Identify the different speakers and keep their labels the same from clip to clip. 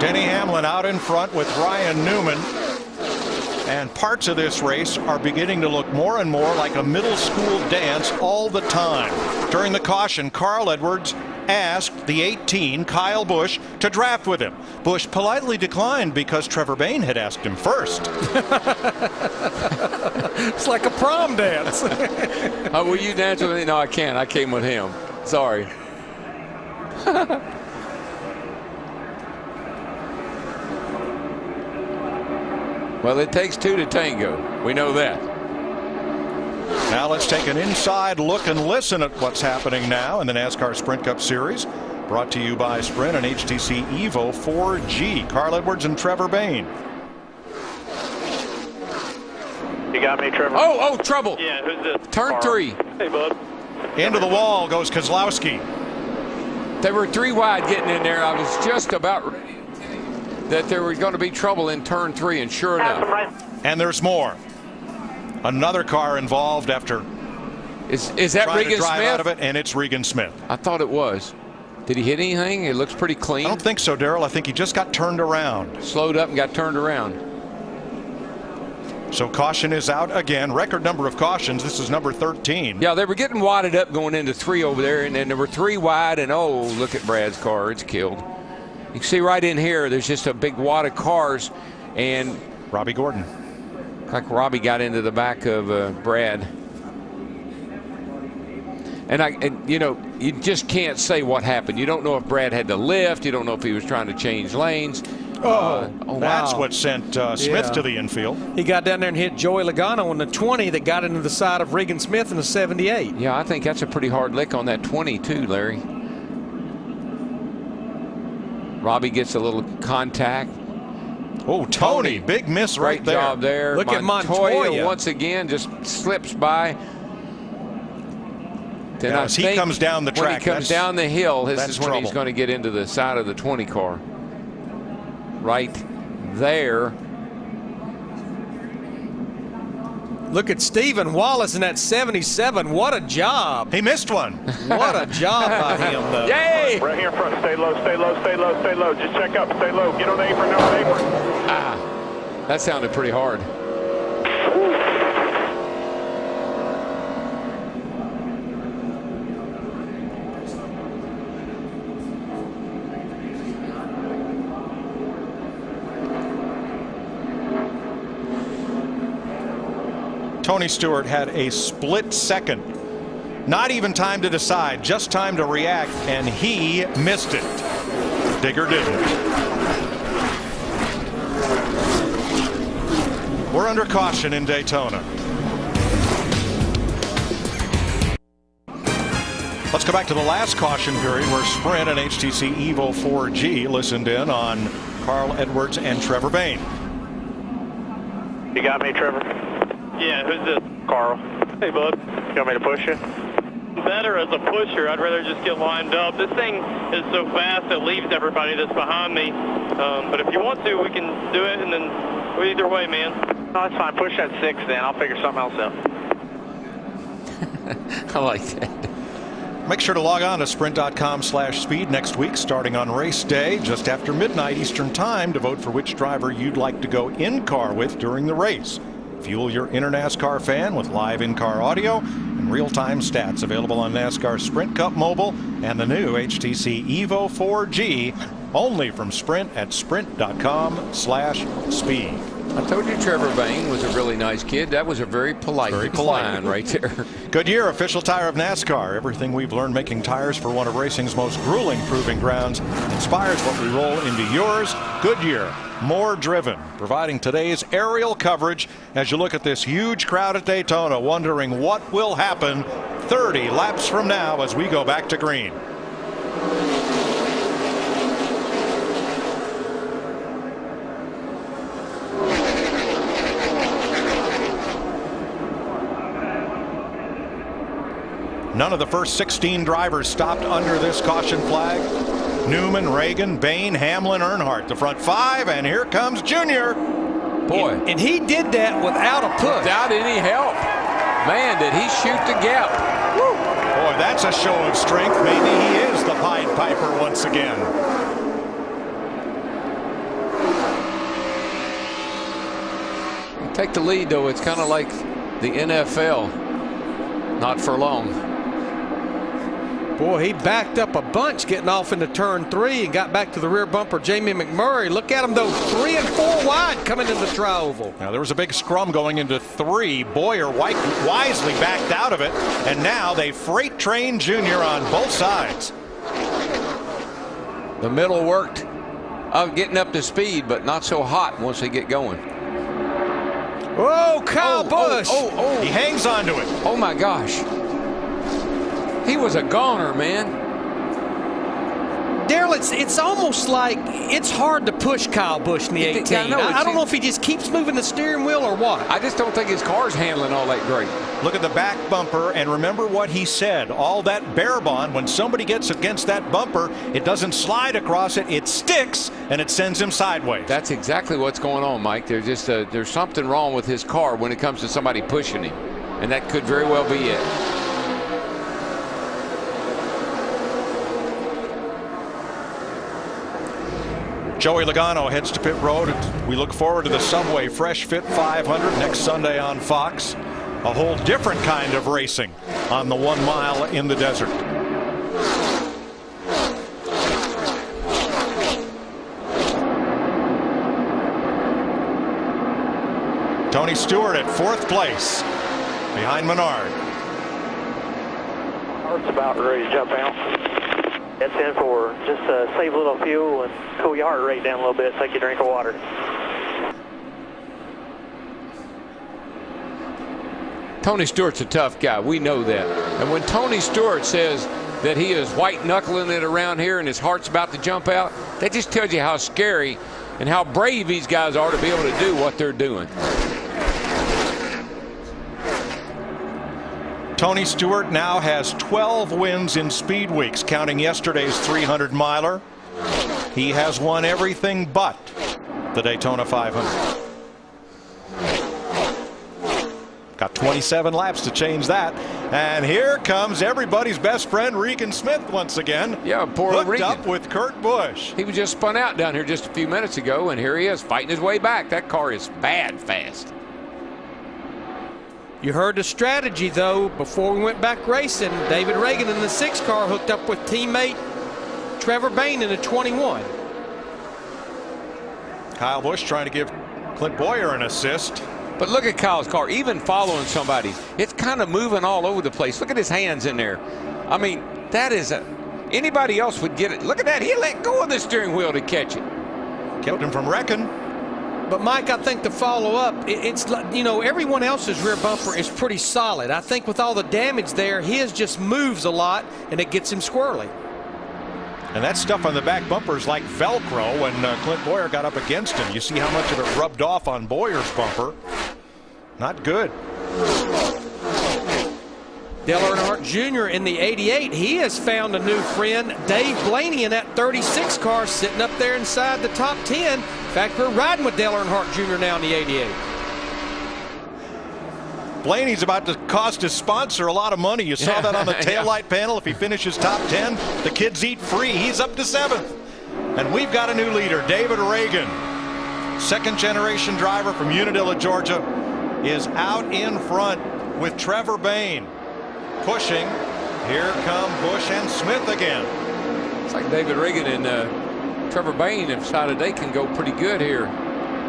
Speaker 1: Denny Hamlin out in front with Ryan Newman. And parts of this race are beginning to look more and more like a middle school dance all the time. During the caution, Carl Edwards asked the 18, Kyle Busch, to draft with him. Busch politely declined because Trevor Bayne had asked him first.
Speaker 2: It's like a prom dance.
Speaker 3: Oh, will you dance with me? No, I can't. I came with him. Sorry. Well, it takes two to tango. We know that.
Speaker 1: Now let's take an inside look and listen at what's happening now in the NASCAR Sprint Cup Series. Brought to you by Sprint and HTC Evo 4G. Carl Edwards and Trevor Bayne.
Speaker 4: You got me, Trevor?
Speaker 3: Oh, trouble.
Speaker 4: Yeah, who's this?
Speaker 3: Turn 3.
Speaker 4: Hey, bud.
Speaker 1: Into the wall goes Keselowski.
Speaker 3: They were 3 wide getting in there. I was just about ready that there was going to be trouble in turn 3, and sure enough.
Speaker 1: And there's more. Another car involved after
Speaker 3: is that
Speaker 1: trying
Speaker 3: Regan
Speaker 1: to drive
Speaker 3: Smith?
Speaker 1: out of it, and it's Regan Smith.
Speaker 3: I thought it was. Did he hit anything? It looks pretty clean.
Speaker 1: I don't think so, Darrell. I think he just got turned around.
Speaker 3: Slowed up and got turned around.
Speaker 1: So caution is out again. Record number of cautions. This is number 13.
Speaker 3: Yeah, they were getting wadded up going into 3 over there, and then there were 3 wide, and oh, look at Brad's car. It's killed. You can see right in here, there's just a big wad of cars, and
Speaker 1: Robbie Gordon.
Speaker 3: Like Robbie got into the back of Brad. And you know, you just can't say what happened. You don't know if Brad had to lift. You don't know if he was trying to change lanes.
Speaker 1: That's what sent Smith to the infield.
Speaker 2: He got down there and hit Joey Logano on the 20 that got into the side of Regan Smith in the 78.
Speaker 3: Yeah, I think that's a pretty hard lick on that 20 too, Larry. Robbie gets a little contact.
Speaker 1: Oh, Tony, big miss right there.
Speaker 3: Great job there.
Speaker 2: Look at Montoya
Speaker 3: once again just slips by. Then
Speaker 1: as he comes down the track,
Speaker 3: when he comes down the hill, this is when
Speaker 1: trouble.
Speaker 3: he's going to get into the side of the 20 car. Right there.
Speaker 2: Look at Stephen Wallace in that 77. What a job.
Speaker 1: He missed one.
Speaker 2: What a job by him, though.
Speaker 3: Yay!
Speaker 4: Right here in front. Stay low, stay low, stay low, stay low. Just check up, stay low. Get on the apron, no apron.
Speaker 3: Ah, that sounded pretty hard.
Speaker 1: Tony Stewart had a split second. Not even time to decide, just time to react, and he missed it. Digger didn't. We're under caution in Daytona. Let's go back to the last caution period where Sprint and HTC Evo 4G listened in on Carl Edwards and Trevor Bayne.
Speaker 4: You got me, Trevor? Yeah, who's this? Carl. Hey, bud. You want me to push you? Better as a pusher. I'd rather just get lined up. This thing is so fast it leaves everybody that's behind me. But if you want to, we can do it, and then either way, man. No, that's fine. Push that 6 then. I'll figure something else out.
Speaker 3: I like that.
Speaker 1: Make sure to log on to sprint.com/speed next week starting on race day just after midnight Eastern time to vote for which driver you'd like to go in car with during the race. Fuel your inner NASCAR fan with live in-car audio and real-time stats available on NASCAR Sprint Cup Mobile and the new HTC Evo 4G only from Sprint at sprint.com/speed.
Speaker 3: I told you Trevor Bayne was a really nice kid. That was a very polite decline right there.
Speaker 1: Goodyear, official tire of NASCAR. Everything we've learned making tires for one of racing's most grueling proving grounds inspires what we roll into yours. Goodyear, more driven, providing today's aerial coverage as you look at this huge crowd at Daytona, wondering what will happen 30 laps from now as we go back to green. None of the first 16 drivers stopped under this caution flag. Newman, Reagan, Bayne, Hamlin, Earnhardt, the front 5, and here comes Junior.
Speaker 3: Boy.
Speaker 2: And he did that without a push.
Speaker 3: Without any help. Man, did he shoot the gap.
Speaker 1: Woo. Boy, that's a show of strength. Maybe he is the Pied Piper once again.
Speaker 3: Take the lead, though. It's kind of like the NFL. Not for long.
Speaker 2: Boy, he backed up a bunch getting off into turn 3 and got back to the rear bumper. Jamie McMurray, look at him though, 3 and 4 wide coming into the tri-oval.
Speaker 1: Now there was a big scrum going into 3. Boyer wisely backed out of it, and now they freight train Junior on both sides.
Speaker 3: The middle worked of getting up to speed, but not so hot once they get going.
Speaker 2: Oh, Kyle Busch.
Speaker 1: He hangs on to it.
Speaker 3: Oh my gosh. He was a goner, man.
Speaker 2: Daryl, it's almost like it's hard to push Kyle Busch in the 18. I don't know if he just keeps moving the steering wheel or what.
Speaker 3: I just don't think his car's handling all that great.
Speaker 1: Look at the back bumper, and remember what he said. All that bear bond, when somebody gets against that bumper, it doesn't slide across it, it sticks, and it sends him sideways.
Speaker 3: That's exactly what's going on, Mike. There's just there's something wrong with his car when it comes to somebody pushing him, and that could very well be it.
Speaker 1: Joey Logano heads to pit road. We look forward to the Subway Fresh Fit 500 next Sunday on Fox. A whole different kind of racing on the 1 mile in the desert. Tony Stewart at 4th place behind Menard.
Speaker 4: Heart's about ready to jump out. That's in for just save a little fuel and cool your heart rate down a little bit. Take a drink of water.
Speaker 3: Tony Stewart's a tough guy. We know that. And when Tony Stewart says that he is white knuckling it around here and his heart's about to jump out, that just tells you how scary and how brave these guys are to be able to do what they're doing.
Speaker 1: Tony Stewart now has 12 wins in speed weeks, counting yesterday's 300 miler. He has won everything but the Daytona 500. Got 27 laps to change that. And here comes everybody's best friend, Regan Smith, once again.
Speaker 3: Yeah, poor
Speaker 1: hooked
Speaker 3: Regan.
Speaker 1: up with Kurt Busch.
Speaker 3: He was just spun out down here just a few minutes ago, and here he is fighting his way back. That car is bad fast.
Speaker 2: You heard the strategy, though, before we went back racing. David Reagan in the 6 car hooked up with teammate Trevor Bayne in the 21.
Speaker 1: Kyle Busch trying to give Clint Boyer an assist.
Speaker 3: But look at Kyle's car, even following somebody. It's kind of moving all over the place. Look at his hands in there. I mean, that is anybody else would get it. Look at that. He let go of the steering wheel to catch it.
Speaker 1: Kept him from wrecking.
Speaker 2: But Mike, I think to follow up, it's like, you know, everyone else's rear bumper is pretty solid. I think with all the damage there, his just moves a lot and it gets him squirrely.
Speaker 1: And that stuff on the back bumper is like Velcro. When Clint Boyer got up against him, you see how much of it rubbed off on Boyer's bumper. Not good.
Speaker 2: Dale Earnhardt Jr. in the 88, he has found a new friend. Dave Blaney in that 36 car sitting up there inside the top 10. In fact, we're riding with Dale Earnhardt Jr. now in the 88.
Speaker 1: Blaney's about to cost his sponsor a lot of money. You saw that on the taillight panel. If he finishes top 10, the kids eat free. He's up to 7th. And we've got a new leader, David Reagan. 2nd generation driver from Unadilla, Georgia, is out in front with Trevor Bayne. Pushing. Here come Busch and Smith again.
Speaker 3: It's like David Reagan and Trevor Bayne have decided they can go pretty good here.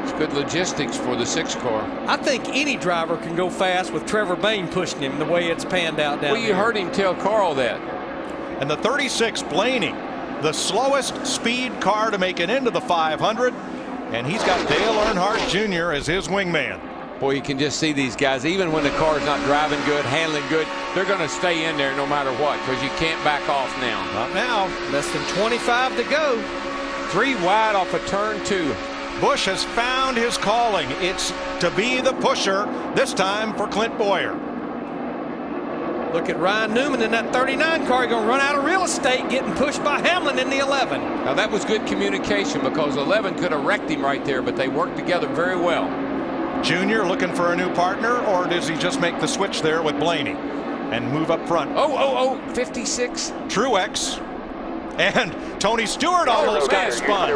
Speaker 3: It's good logistics for the 6 car.
Speaker 2: I think any driver can go fast with Trevor Bayne pushing him the way it's panned out down
Speaker 3: Well, you heard him tell Carl that.
Speaker 1: And the 36 Blaney, the slowest speed car to make it into the 500. And he's got Dale Earnhardt Jr. as his wingman.
Speaker 3: Boy, you can just see these guys, even when the car's not driving good, handling good, they're going to stay in there no matter what, because you can't back off now.
Speaker 1: Not now.
Speaker 2: Less than 25 to go.
Speaker 3: 3 wide off of turn 2.
Speaker 1: Busch has found his calling. It's to be the pusher, this time for Clint Boyer.
Speaker 2: Look at Ryan Newman in that 39 car. He's going to run out of real estate getting pushed by Hamlin in the 11.
Speaker 3: Now, that was good communication because 11 could have wrecked him right there, but they worked together very well.
Speaker 1: Junior looking for a new partner, or does he just make the switch there with Blaney and move up front?
Speaker 3: 56.
Speaker 1: Truex and Tony Stewart almost got spun.